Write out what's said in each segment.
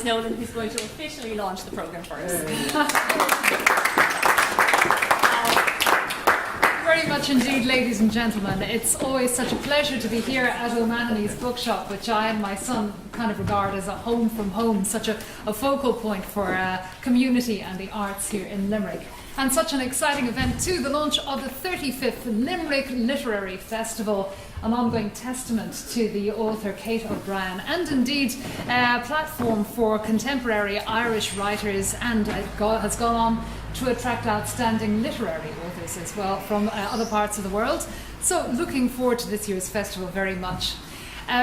is Nolan, who's going to officially launch the programme for us. Very much indeed, ladies and gentlemen. It's always such a pleasure to be here at O'Mahony's Bookshop, which I and my son kind of regard as a home from home, such a focal point for community and the arts here in Limerick. And such an exciting event too, the launch of the 35th Limerick Literary Festival, an ongoing testament to the author Kate O'Brien, and indeed a platform for contemporary Irish writers, and has gone on to attract outstanding literary authors as well from other parts of the world. So looking forward to this year's festival very much.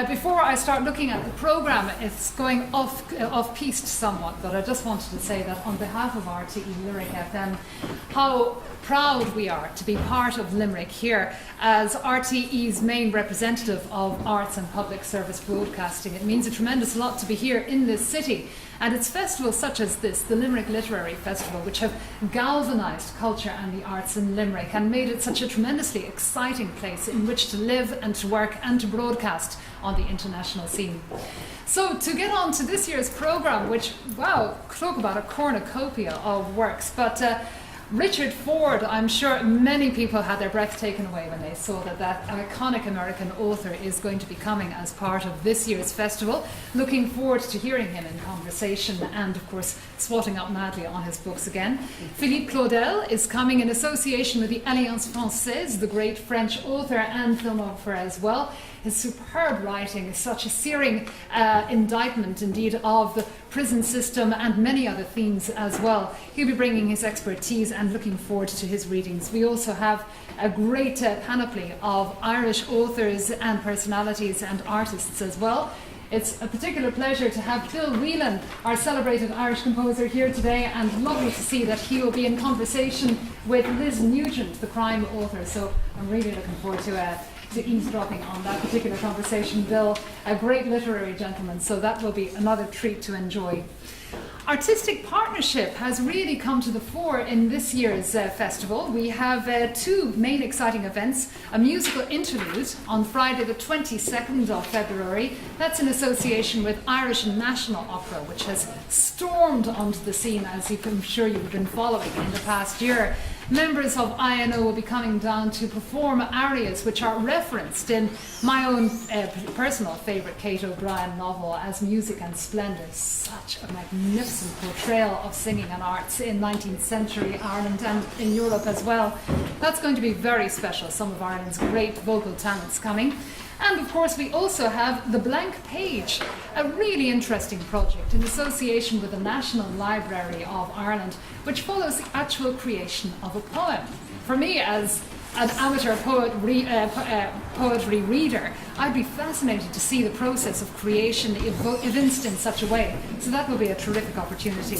Before I start looking at the programme, it's going off-piste somewhat, but I just wanted to say that on behalf of RTE Lyric FM, how proud we are to be part of Limerick here as RTE's main representative of arts and public service broadcasting. It means a tremendous lot to be here in this city. And it's festivals such as this, the Limerick Literary Festival, which have galvanised culture and the arts in Limerick and made it such a tremendously exciting place in which to live and to work and to broadcast on the international scene. So to get on to this year's programme, which, wow, talk about a cornucopia of works, but Richard Ford, I'm sure many people had their breath taken away when they saw that iconic American author is going to be coming as part of this year's festival. Looking forward to hearing him in conversation and, of course, swatting up madly on his books again. Philippe Claudel is coming in association with the Alliance Française, the great French author and filmographer as well. His superb writing is such a searing indictment, indeed, of the prison system and many other themes as well. He'll be bringing his expertise and looking forward to his readings. We also have a great panoply of Irish authors and personalities and artists as well. It's a particular pleasure to have Bill Whelan, our celebrated Irish composer, here today, and lovely to see that he will be in conversation with Liz Nugent, the crime author. So I'm really looking forward to eavesdropping on that particular conversation. Bill, a great literary gentleman, so that will be another treat to enjoy. Artistic partnership has really come to the fore in this year's festival. We have two main exciting events. A musical interlude on Friday the 22nd of February. That's in association with Irish National Opera, which has stormed onto the scene, as I'm sure you've been following in the past year. Members of INO will be coming down to perform arias which are referenced in my own personal favourite Kate O'Brien novel as Music and Splendour. Such a magnificent portrayal of singing and arts in 19th century Ireland and in Europe as well. That's going to be very special, some of Ireland's great vocal talents coming. And of course we also have The Blank Page, a really interesting project in association with the National Library of Ireland, which follows the actual creation of a poem. For me, as an amateur poetry reader, I'd be fascinated to see the process of creation evinced in such a way. So that will be a terrific opportunity.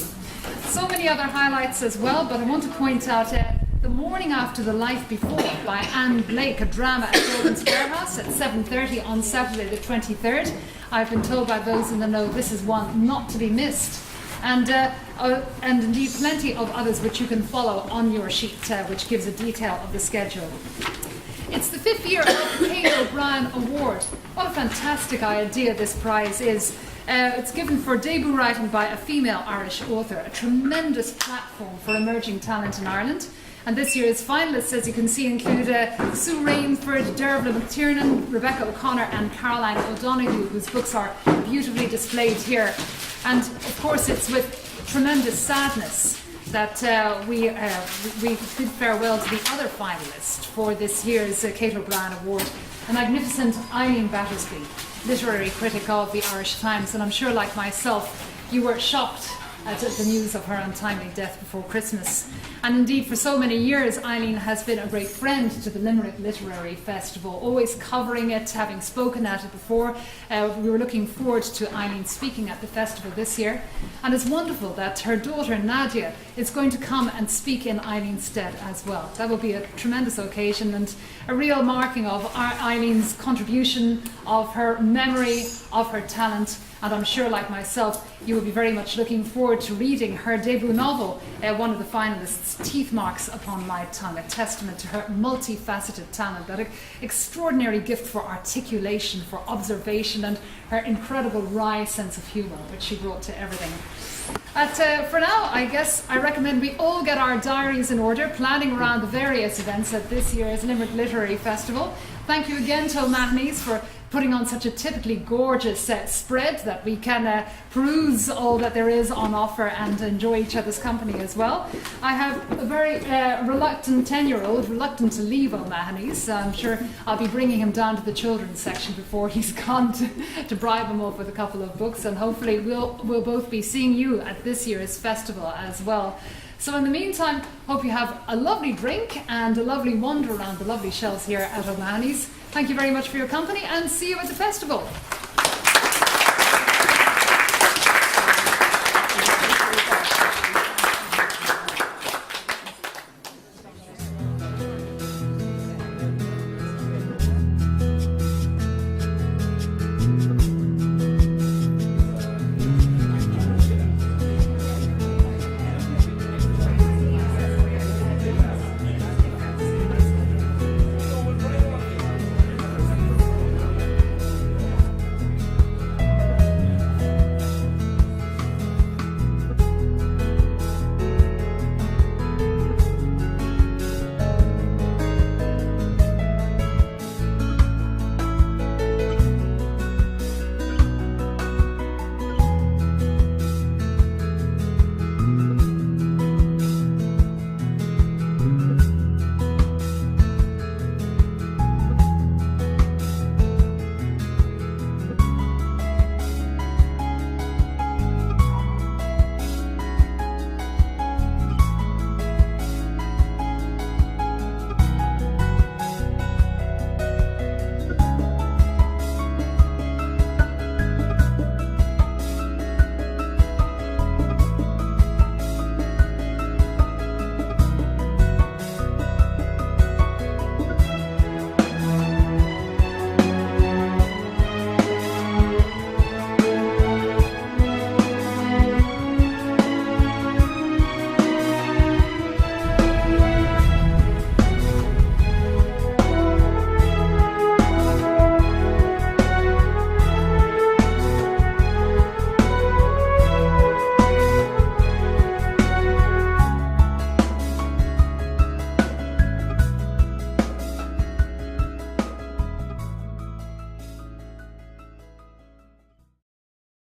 So many other highlights as well, but I want to point out The Morning After the Life Before by Anne Blake, a drama at Nolan's Warehouse at 7:30 on Saturday the 23rd. I've been told by those in the know this is one not to be missed. And indeed plenty of others which you can follow on your sheet, which gives a detail of the schedule. It's the 5th year of the Kate O'Brien Award. What a fantastic idea this prize is. It's given for debut writing by a female Irish author, a tremendous platform for emerging talent in Ireland. And this year's finalists, as you can see, include Sue Rainford, Dervla McTiernan, Rebecca O'Connor and Caroline O'Donoghue, whose books are beautifully displayed here. And of course it's with tremendous sadness that we bid farewell to the other finalist for this year's Kate O'Brien Award, a magnificent Eileen Battersby, literary critic of the Irish Times. And I'm sure, like myself, you were shocked at the news of her untimely death before Christmas. And indeed, for so many years, Eileen has been a great friend to the Limerick Literary Festival, always covering it, having spoken at it before. We were looking forward to Eileen speaking at the festival this year. And it's wonderful that her daughter, Nadia, is going to come and speak in Eileen's stead as well. That will be a tremendous occasion and a real marking of Eileen's contribution, of her memory, of her talent, and I'm sure, like myself, you will be very much looking forward to reading her debut novel, one of the finalists, Teeth Marks Upon My Tongue, a testament to her multifaceted talent, that extraordinary gift for articulation, for observation, and her incredible wry sense of humour, which she brought to everything. For now, I guess I recommend we all get our diaries in order, planning around the various events at this year's Limerick Literary Festival. Thank you again to O'Mahony's for putting on such a typically gorgeous spread that we can peruse all that there is on offer and enjoy each other's company as well. I have a very reluctant 10-year-old, reluctant to leave O'Mahony's, so I'm sure I'll be bringing him down to the children's section before he's gone to bribe him off with a couple of books, and hopefully we'll both be seeing you at this year's festival as well. So in the meantime, hope you have a lovely drink and a lovely wander around the lovely shelves here at O'Mahony's. Thank you very much for your company, and see you at the festival.